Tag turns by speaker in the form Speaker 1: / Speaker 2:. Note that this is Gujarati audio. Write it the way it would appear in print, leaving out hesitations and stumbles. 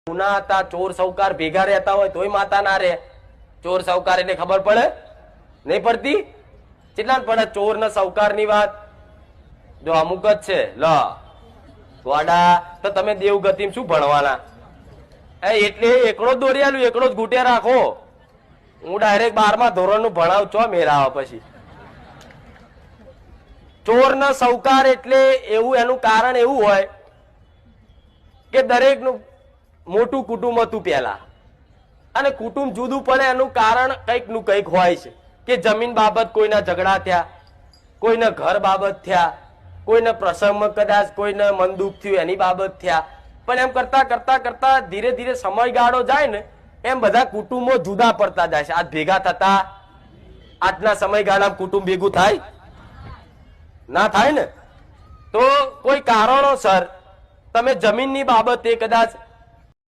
Speaker 1: ગુના હતા, ચોર સૌકાર ભેગા રહેતા હોય તોય માતા ના રહે. ચોર સૌકાર એટલે ખબર પડે નહીં પડતી? કેટલા પડે ચોર ને સૌકાર ની વાત? જો અમુક જ છે. લ ગોડા તો તમે દેવગતિ શું ભણવાના? એટલે એકડો જ દોરિયાલું, એકડો જ ઘૂંટે રાખો. હું ડાયરેક્ટ 12મા ધોરણનું ભણાવ છો મેળાવા. પછી ચોર ને સૌકાર એટલે એવું, એનું કારણ એવું હોય કે દરેક નું મોટું કુટુંબ હતું પેલા, અને કુટુંબ જુદું પડે એનું કારણ કંઈક નું કંઈક હોય છે. કે જમીન બાબત કોઈના ઝઘડા થયા, કોઈને ઘર બાબત થયા, કોઈને પ્રસંગમાં કદાચ કોઈને મન દુઃખ થયું એની બાબત થયા. પણ એમ કરતા કરતા કરતા ધીરે ધીરે સમયગાળો જાય ને એમ બધા કુટુંબો જુદા પડતા જાય છે. આજ ભેગા થતા આજના સમયગાળામાં કુટુંબ ભેગું થાય ના થાય ને? તો કોઈ કારણોસર તમે જમીનની બાબતે કદાચ